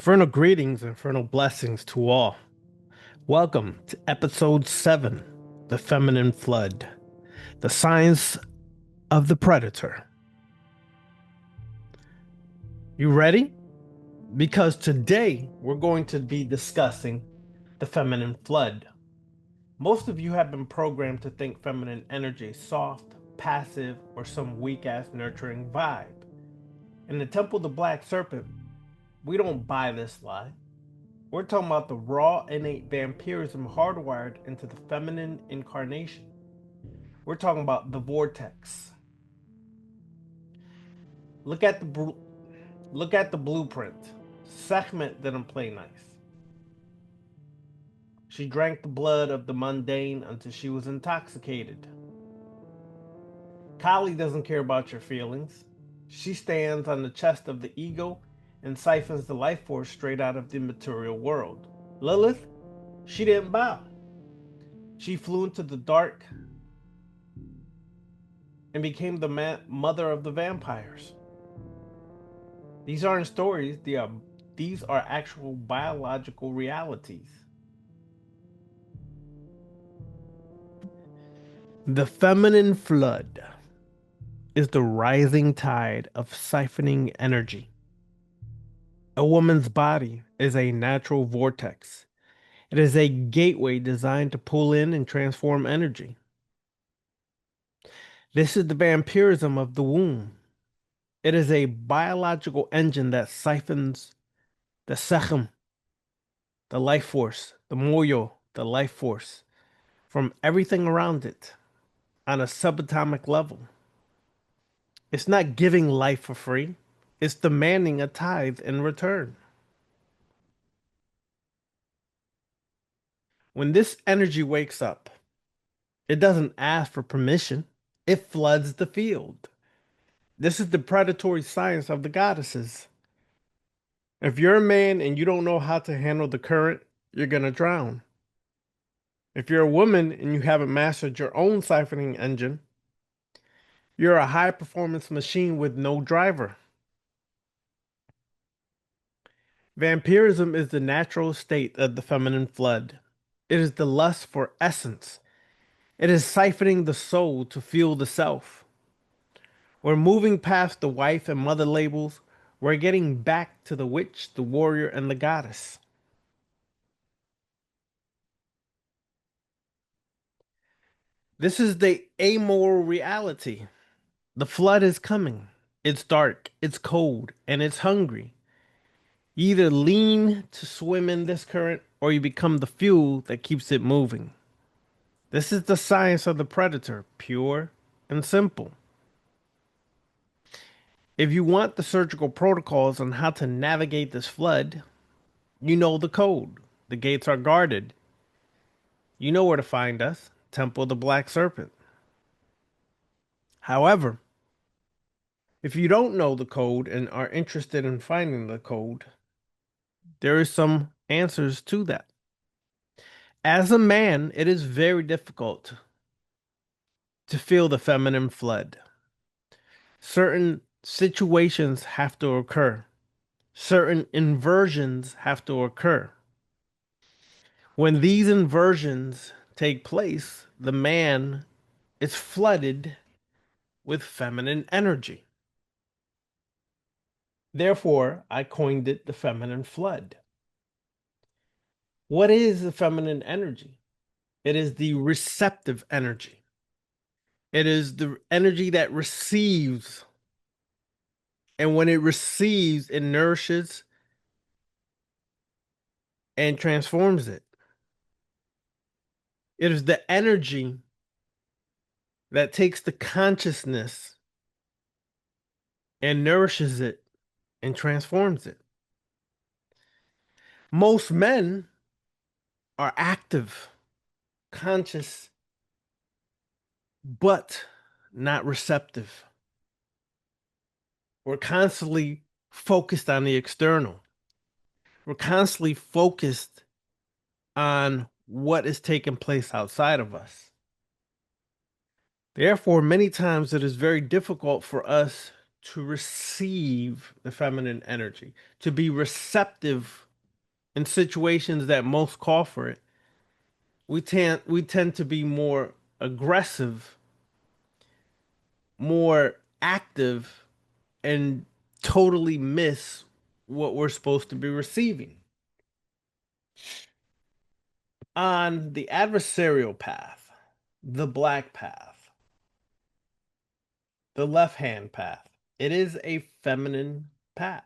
Infernal greetings, infernal blessings to all. Welcome to episode 7, The Feminine Flood, the Science of the Predator. You ready? Because today we're going to be discussing the feminine flood. Most of you have been programmed to think feminine energy soft, passive, or some weak ass nurturing vibe. In the Temple of the Black Serpent, we don't buy this lie. We're talking about the raw, innate vampirism hardwired into the feminine incarnation. We're talking about the vortex. Look at the blueprint. Sekhmet didn't play nice. She drank the blood of the mundane until she was intoxicated. Kali doesn't care about your feelings. She stands on the chest of the ego and siphons the life force straight out of the material world. Lilith, she didn't bow. She flew into the dark and became the mother of the vampires. These aren't stories, these are actual biological realities. The feminine flood is the rising tide of siphoning energy. A woman's body is a natural vortex. It is a gateway designed to pull in and transform energy. This is the vampirism of the womb. It is a biological engine that siphons the sechem, the life force, the moyo, the life force, from everything around it on a subatomic level. It's not giving life for free, it's demanding a tithe in return. When this energy wakes up, it doesn't ask for permission, it floods the field. This is the predatory science of the goddesses. If you're a man and you don't know how to handle the current, you're going to drown. If you're a woman and you haven't mastered your own siphoning engine, you're a high performance machine with no driver. Vampirism is the natural state of the feminine flood. It is the lust for essence. It is siphoning the soul to fuel the self. We're moving past the wife and mother labels. We're getting back to the witch, the warrior, and the goddess. This is the amoral reality. The flood is coming. It's dark, it's cold, and it's hungry. You either lean to swim in this current or you become the fuel that keeps it moving. This is the science of the predator, pure and simple. If you want the surgical protocols on how to navigate this flood, you know the code. The gates are guarded. You know where to find us, Temple of the Black Serpent. However, if you don't know the code and are interested in finding the code, there is some answers to that. As a man, it is very difficult to feel the feminine flood. Certain situations have to occur. Certain inversions have to occur. When these inversions take place, the man is flooded with feminine energy. Therefore, I coined it the feminine flood. What is the feminine energy? It is the receptive energy. It is the energy that receives. And when it receives, it nourishes and transforms it. It is the energy that takes the consciousness and nourishes it and transforms it. Most men are active, conscious, but not receptive. We're constantly focused on the external. We're constantly focused on what is taking place outside of us. Therefore, many times it is very difficult for us to receive the feminine energy, to be receptive in situations that most call for it. We tend to be more aggressive, more active, and totally miss what we're supposed to be receiving. On the adversarial path, the black path, the left hand path, it is a feminine path.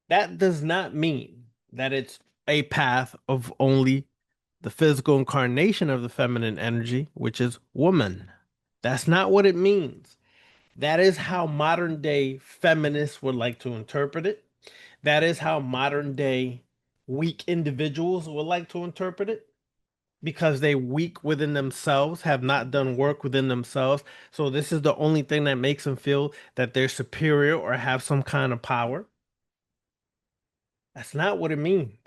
That does not mean that it's a path of only the physical incarnation of the feminine energy, which is woman. That's not what it means. That is how modern day feminists would like to interpret it. That is how modern day weak individuals would like to interpret it because they weak within themselves, have not done work within themselves. So this is the only thing that makes them feel that they're superior or have some kind of power. That's not what it means.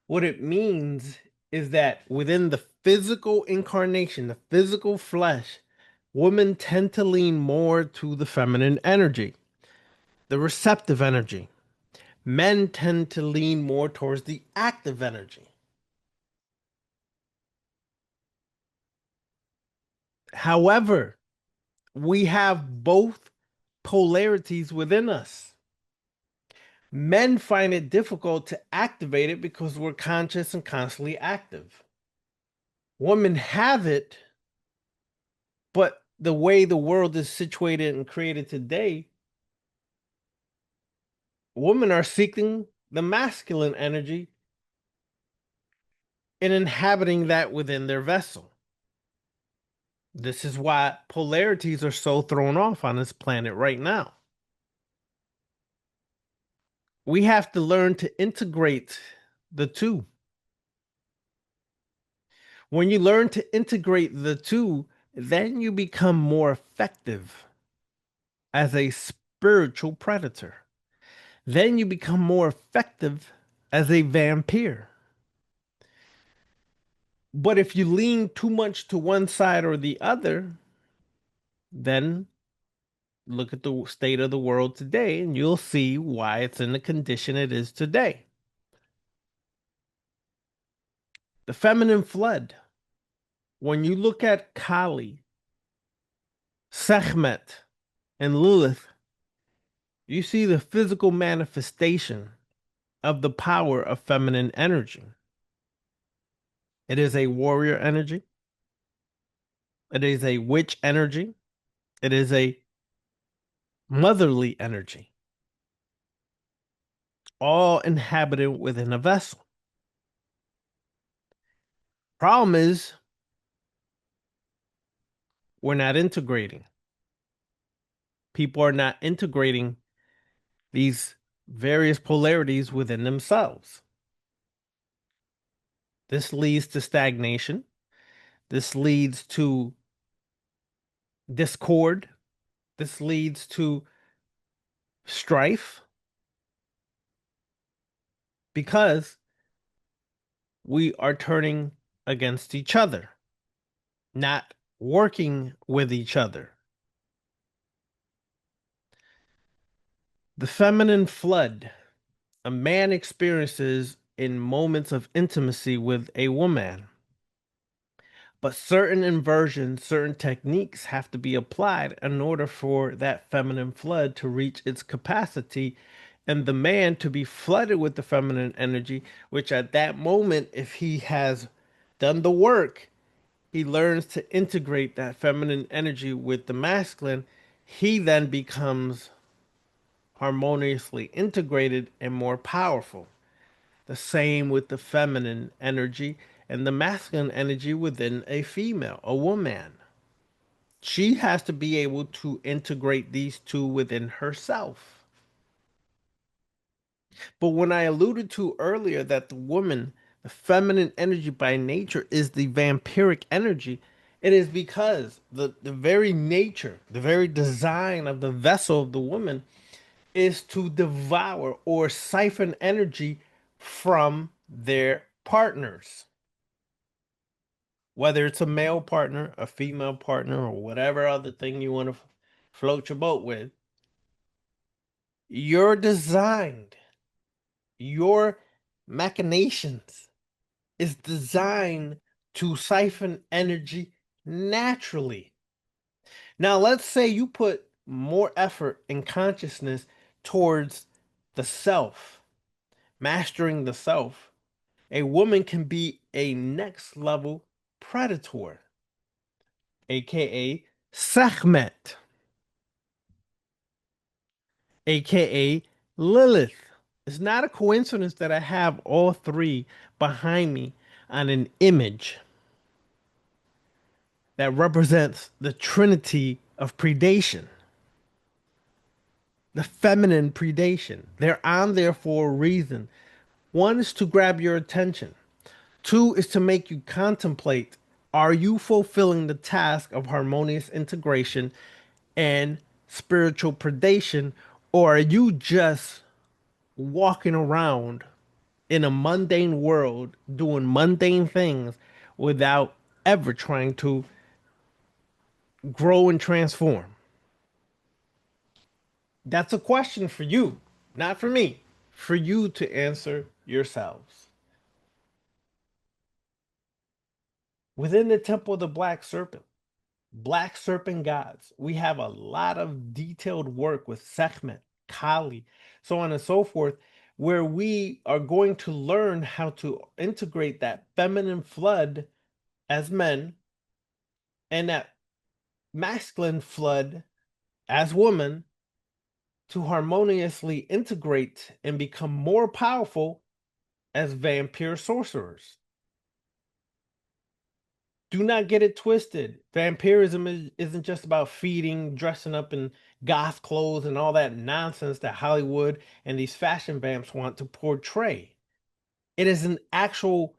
What it means is that within the physical incarnation, the physical flesh, women tend to lean more to the feminine energy, the receptive energy. Men tend to lean more towards the active energy. However, we have both polarities within us. Men find it difficult to activate it because we're conscious and constantly active. Women have it, but the way the world is situated and created today, women are seeking the masculine energy and inhabiting that within their vessel. This is why polarities are so thrown off on this planet right now. We have to learn to integrate the two. When you learn to integrate the two, then you become more effective as a spiritual predator. Then you become more effective as a vampire. But if you lean too much to one side or the other, then look at the state of the world today and you'll see why it's in the condition it is today. The feminine flood. When you look at Kali, Sekhmet, and Lilith, you see the physical manifestation of the power of feminine energy. It is a warrior energy. It is a witch energy. It is a motherly energy, all inhabited within a vessel. Problem is, we're not integrating. People are not integrating these various polarities within themselves. This leads to stagnation. This leads to discord. This leads to strife because we are turning against each other, not working with each other. The feminine flood a man experiences in moments of intimacy with a woman. But certain inversions, certain techniques have to be applied in order for that feminine flood to reach its capacity and the man to be flooded with the feminine energy, which at that moment, if he has done the work, he learns to integrate that feminine energy with the masculine. He then becomes harmoniously integrated and more powerful. The same with the feminine energy and the masculine energy within a female, a woman. She has to be able to integrate these two within herself. But when I alluded to earlier that the woman, the feminine energy by nature is the vampiric energy, it is because the very nature, the very design of the vessel of the woman is to devour or siphon energy from their partners. Whether it's a male partner, a female partner, or whatever other thing you want to float your boat with, you're designed, your machinations is designed to siphon energy naturally. Now, let's say you put more effort and consciousness towards the self, mastering the self. A woman can be a next level predator, aka Sekhmet, aka Lilith. It's not a coincidence that I have all three behind me on an image that represents the trinity of predation, the feminine predation. They're on there for a reason. One is to grab your attention. Two is to make you contemplate, are you fulfilling the task of harmonious integration and spiritual predation, or are you just walking around in a mundane world doing mundane things without ever trying to grow and transform? That's a question for you, not for me, for you to answer yourselves. Within the Temple of the Black Serpent, Black Serpent gods, we have a lot of detailed work with Sekhmet, Kali, so on and so forth, where we are going to learn how to integrate that feminine flood as men and that masculine flood as women to harmoniously integrate and become more powerful as vampire sorcerers. Do not get it twisted. Vampirism isn't just about feeding, dressing up in goth clothes, and all that nonsense that Hollywood and these fashion vamps want to portray. It is an actual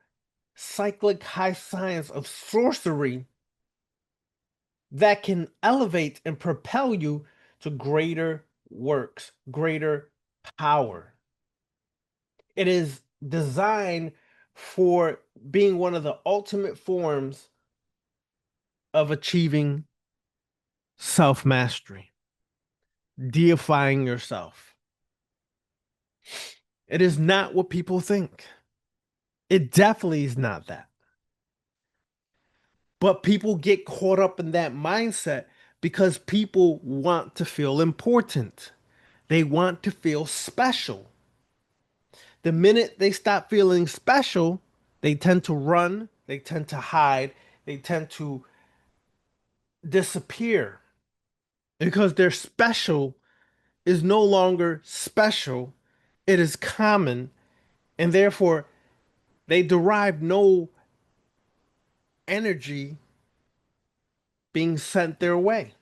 cyclic high science of sorcery that can elevate and propel you to greater works, greater power. It is designed for being one of the ultimate forms of achieving self mastery, deifying yourself. It is not what people think. It definitely is not that. But people get caught up in that mindset because people want to feel important. They want to feel special. The minute they stop feeling special, they tend to run, they tend to hide, they tend to disappear because their special is no longer special, it is common, and therefore they derive no energy being sent their way.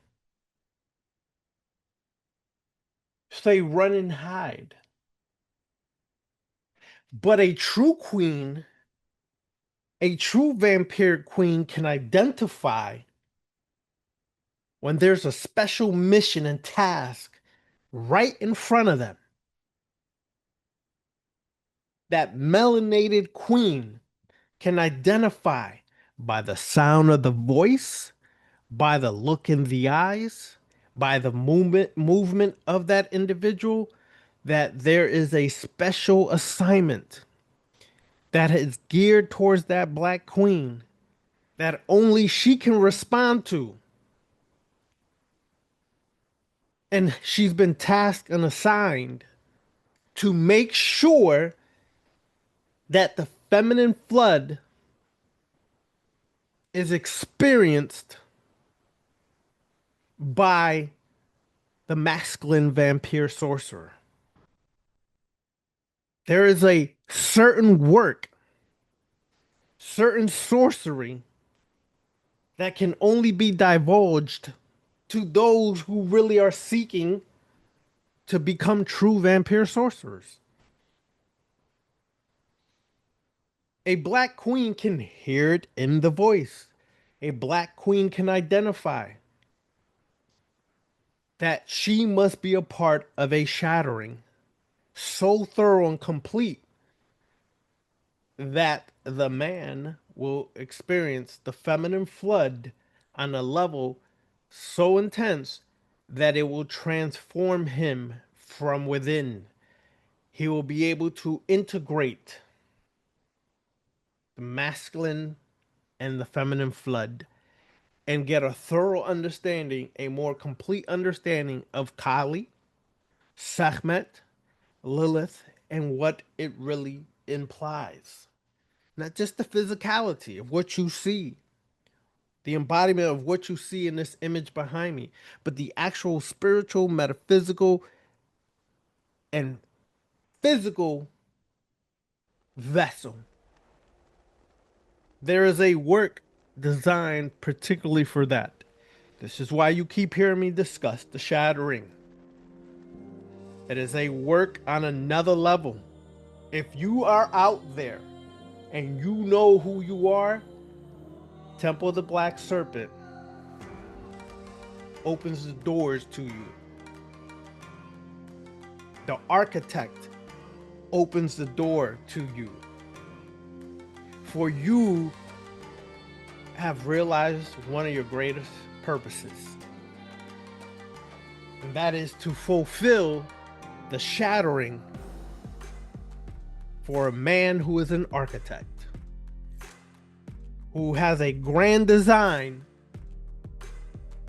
So they run and hide. But a true queen, a true vampire queen can identify when there's a special mission and task right in front of them. That melanated queen can identify by the sound of the voice, by the look in the eyes, by the movement of that individual, that there is a special assignment that is geared towards that black queen that only she can respond to. And she's been tasked and assigned to make sure that the feminine flood is experienced by the masculine vampire sorcerer. There is a certain work, certain sorcery that can only be divulged to those who really are seeking to become true vampire sorcerers. A black queen can hear it in the voice. A black queen can identify that she must be a part of a shattering so thorough and complete that the man will experience the feminine flood on a level so intense that it will transform him from within. He will be able to integrate the masculine and the feminine flood and get a thorough understanding, a more complete understanding of Kali, Sekhmet, Lilith, and what it really implies. Not just the physicality of what you see, the embodiment of what you see in this image behind me, but the actual spiritual, metaphysical, and physical vessel. There is a work designed particularly for that. This is why you keep hearing me discuss the shattering. It is a work on another level. If you are out there and you know who you are, Temple of the Black Serpent opens the doors to you. The architect opens the door to you. For you have realized one of your greatest purposes, and that is to fulfill the shattering for a man who is an architect, who has a grand design,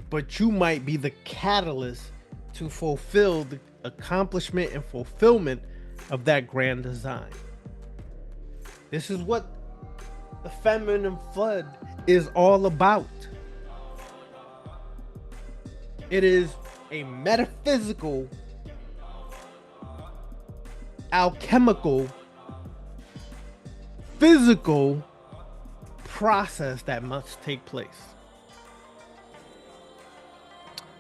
but you might be the catalyst to fulfill the accomplishment and fulfillment of that grand design. This is what the feminine flood is all about. It is a metaphysical, alchemical, physical process that must take place.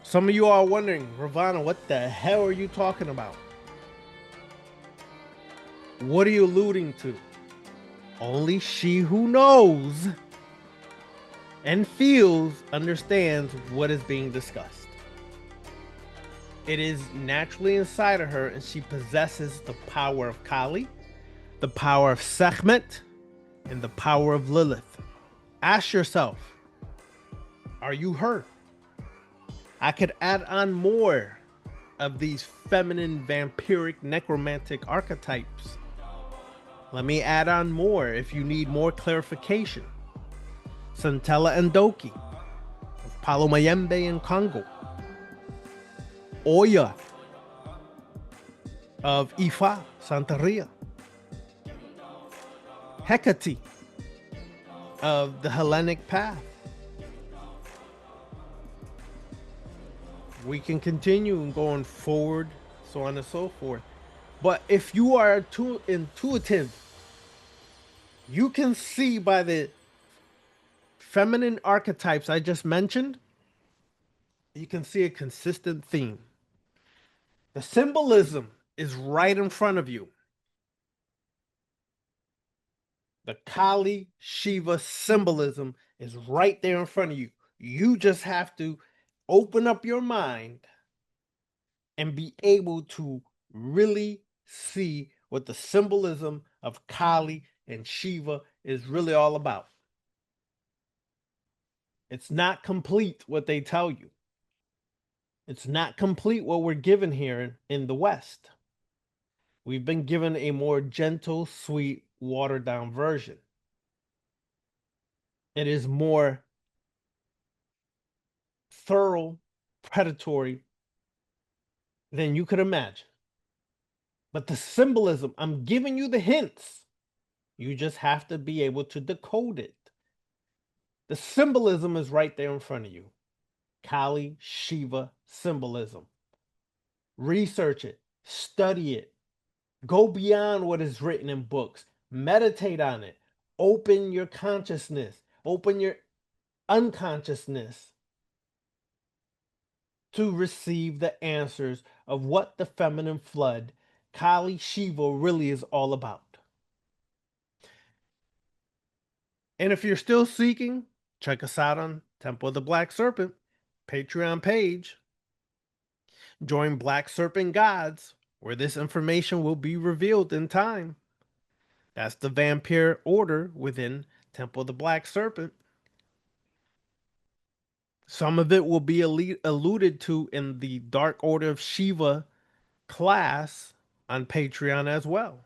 Some of you are wondering, Ravana, what the hell are you talking about? What are you alluding to? Only she who knows and feels understands what is being discussed. It is naturally inside of her, and she possesses the power of Kali, the power of Sekhmet, and the power of Lilith. Ask yourself, are you her? I could add on more of these feminine, vampiric, necromantic archetypes. Let me add on more if you need more clarification. Santella and Doki, of Palo Mayembe and Congo. Oya of Ifa, Santeria. Hecate of the Hellenic path. We can continue going forward, so on and so forth. But if you are too intuitive, you can see by the feminine archetypes I just mentioned, you can see a consistent theme. The symbolism is right in front of you. The Kali Shiva symbolism is right there in front of you. You just have to open up your mind and be able to really see what the symbolism of Kali and Shiva is really all about. It's not complete what they tell you. It's not complete what we're given here in the West. We've been given a more gentle, sweet, watered down version. It is more thorough, predatory than you could imagine. But the symbolism, I'm giving you the hints. You just have to be able to decode it. The symbolism is right there in front of you. Kali Shiva symbolism. Research it, study it, go beyond what is written in books, meditate on it, open your consciousness, open your unconsciousness to receive the answers of what the feminine flood, Kali Shiva, really is all about. And if you're still seeking, check us out on Temple of the Black Serpent Patreon page. Join Black Serpent Gods, where this information will be revealed in time. That's the vampire order within Temple of the Black Serpent. Some of it will be alluded to in the Dark Order of Shiva class on Patreon as well.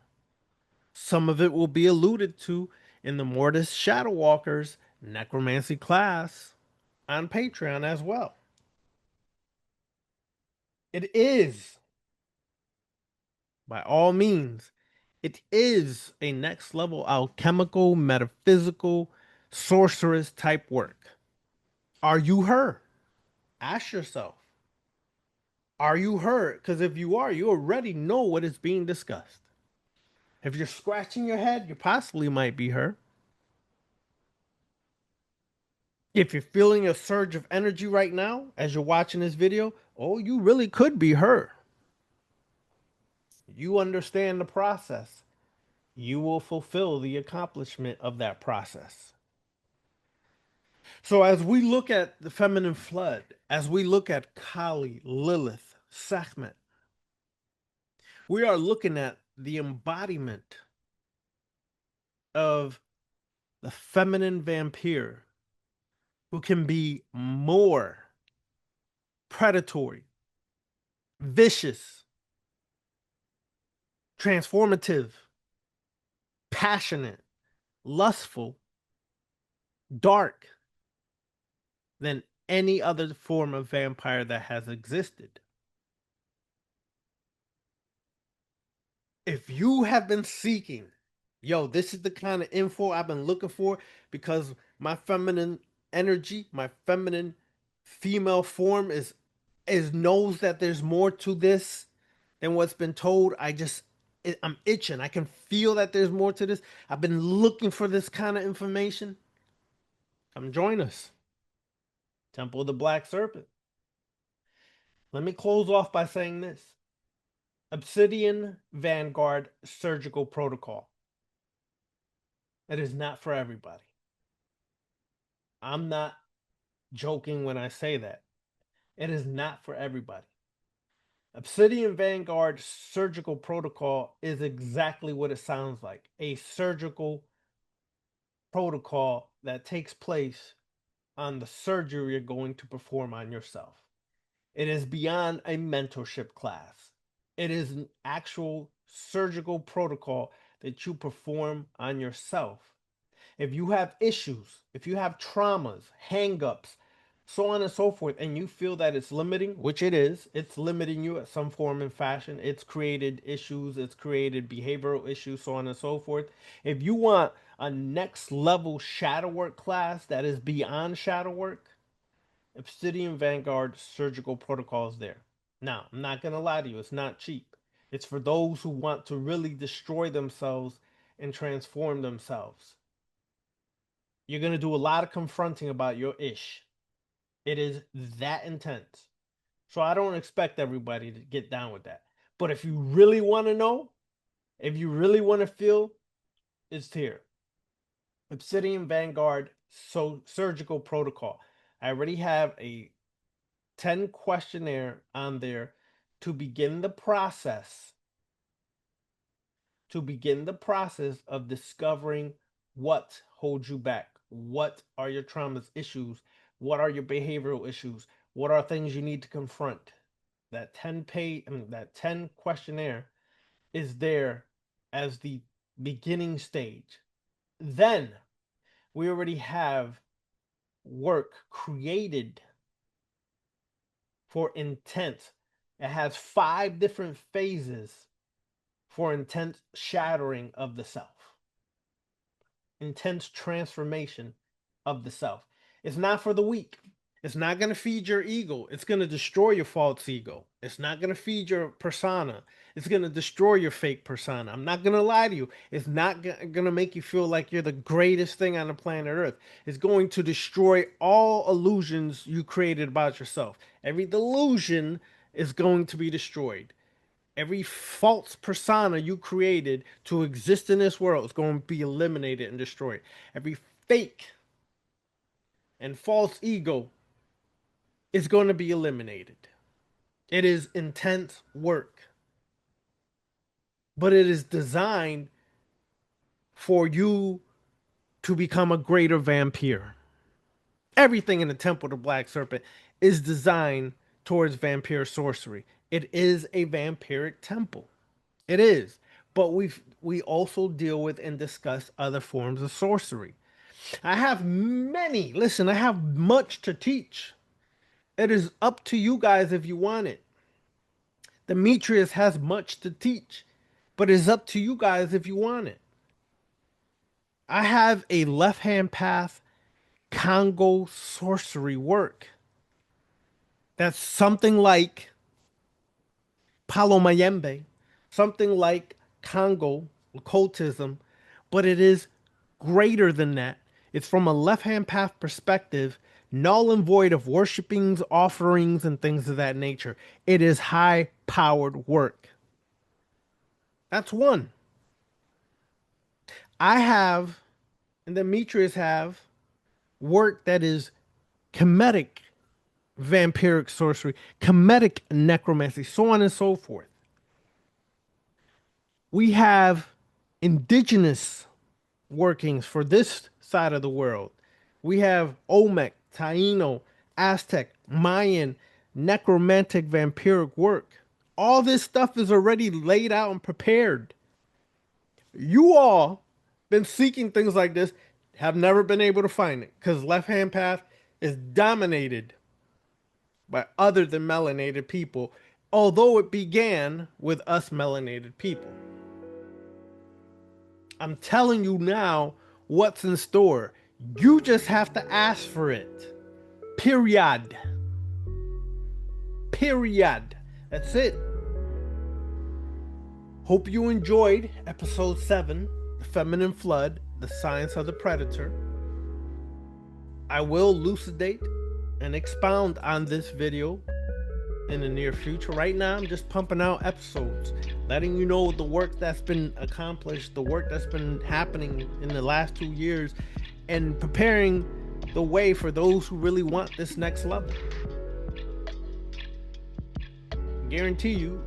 Some of it will be alluded to in the Mortis Shadow Walkers Necromancy class on Patreon as well. It is, by all means, it is a next level alchemical, metaphysical, sorceress type work. Are you her? Ask yourself. Are you her? Because if you are, you already know what is being discussed. If you're scratching your head, you possibly might be her. If you're feeling a surge of energy right now as you're watching this video, oh, you really could be her. You understand the process. You will fulfill the accomplishment of that process. So as we look at the feminine flood, as we look at Kali, Lilith, Sekhmet, we are looking at the embodiment of the feminine vampire who can be more predatory, vicious, transformative, passionate, lustful, dark than any other form of vampire that has existed. If you have been seeking, yo, this is the kind of info I've been looking for because my feminine energy, my feminine female form is knows that there's more to this than what's been told. I'm itching. I can feel that there's more to this. I've been looking for this kind of information. Come join us. Temple of the Black Serpent. Let me close off by saying this. Obsidian Vanguard Surgical Protocol. It is not for everybody. I'm not joking when I say that. It is not for everybody. Obsidian Vanguard Surgical Protocol is exactly what it sounds like. A surgical protocol that takes place on the surgery you're going to perform on yourself. It is beyond a mentorship class. It is an actual surgical protocol that you perform on yourself. If you have issues, if you have traumas, hangups, so on and so forth, and you feel that it's limiting, which it is, it's limiting you at some form and fashion. It's created issues, it's created behavioral issues, so on and so forth. If you want a next level shadow work class that is beyond shadow work, Obsidian Vanguard Surgical Protocol is there. Now, I'm not going to lie to you, it's not cheap. It's for those who want to really destroy themselves and transform themselves. You're going to do a lot of confronting about your ish. It is that intense. So I don't expect everybody to get down with that. But if you really want to know, if you really want to feel, it's here. Obsidian Vanguard Surgical Protocol. I already have a 10 questionnaire on there to begin the process of discovering what holds you back. What are your traumas, issues? What are your behavioral issues? What are things you need to confront? That 10 questionnaire is there as the beginning stage. Then we already have work created for intent. It has 5 different phases for intense shattering of the self, intense transformation of the self. It's not for the weak. It's not going to feed your ego. It's going to destroy your false ego. It's not going to feed your persona. It's going to destroy your fake persona. I'm not going to lie to you. It's not going to make you feel like you're the greatest thing on the planet Earth. It's going to destroy all illusions you created about yourself. Every delusion is going to be destroyed. Every false persona you created to exist in this world is going to be eliminated and destroyed. Every fake and false ego is going to be eliminated. It is intense work, but it is designed for you to become a greater vampire. Everything in the Temple of the Black Serpent is designed towards vampire sorcery. It is a vampiric temple. It is. But we also deal with and discuss other forms of sorcery. I have many, listen, I have much to teach. It is up to you guys if you want it. Demetrius has much to teach, but it's up to you guys if you want it. I have a left hand path Congo sorcery work. That's something like Palo Mayembe, something like Congo occultism, but it is greater than that. It's from a left hand path perspective, null and void of worshipings, offerings, and things of that nature. It is high powered work. That's one. I have, and Demetrius have, work that is Kemetic vampiric sorcery, Kemetic necromancy, so on and so forth. We have indigenous workings for this side of the world. We have Olmec, Taino, Aztec, Mayan, necromantic vampiric work. All this stuff is already laid out and prepared. You all been seeking things like this, have never been able to find it because left hand path is dominated by other than melanated people, although it began with us melanated people. I'm telling you now what's in store. You just have to ask for it. Period. Period. That's it. Hope you enjoyed episode 7, The Feminine Flood, The Science of the Predator. I will elucidate and expound on this video in the near future. Right now, I'm just pumping out episodes, letting you know the work that's been accomplished, the work that's been happening in the last 2 years, and preparing the way for those who really want this next level. Guarantee you,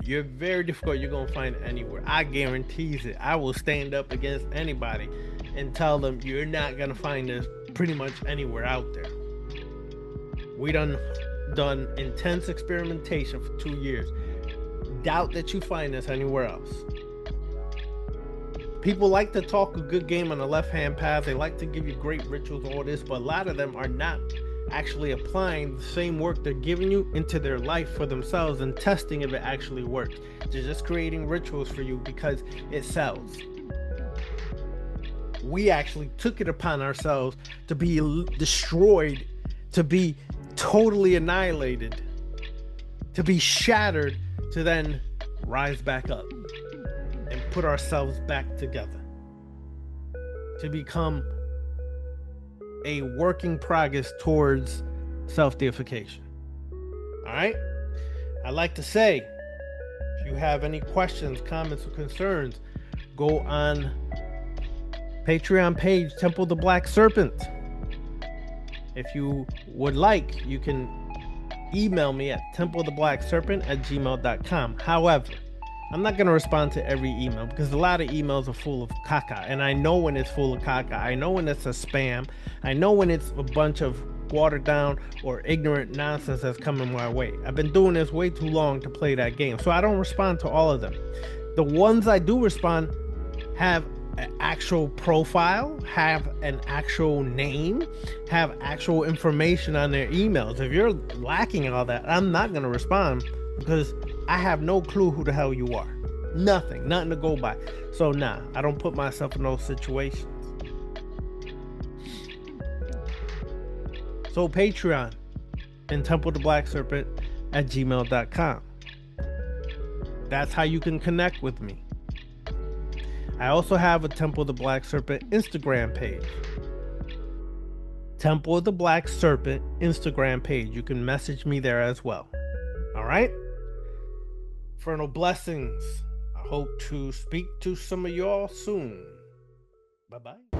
you're very difficult. You're gonna find it anywhere. I guarantee it. I will stand up against anybody and tell them you're not gonna find this pretty much anywhere out there. We done intense experimentation for 2 years. Doubt that you find this anywhere else. People like to talk a good game on the left hand path. They like to give you great rituals, all this, but a lot of them are not actually applying the same work they're giving you into their life for themselves and testing if it actually works. They're just creating rituals for you because it sells. We actually took it upon ourselves to be destroyed, to be totally annihilated, to be shattered, to then rise back up and put ourselves back together, to become a working progress towards self-deification. All right? I'd like to say, if you have any questions, comments, or concerns, go on Patreon page, Temple of the Black Serpent. If you would like, you can email me at templeoftheblackserpent@gmail.com. However, I'm not going to respond to every email because a lot of emails are full of caca, and I know when it's full of caca. I know when it's a spam. I know when it's a bunch of watered down or ignorant nonsense that's coming my way. I've been doing this way too long to play that game, so I don't respond to all of them. The ones I do respond have an actual profile, have an actual name, have actual information on their emails. If you're lacking all that, I'm not going to respond because I have no clue who the hell you are. Nothing to go by. So nah, I don't put myself in those situations. So Patreon and templeoftheblackserpent@gmail.com. That's how you can connect with me. I also have a Temple of the Black Serpent Instagram page. Temple of the Black Serpent Instagram page. You can message me there as well. All right? Infernal blessings. I hope to speak to some of y'all soon. Bye-bye.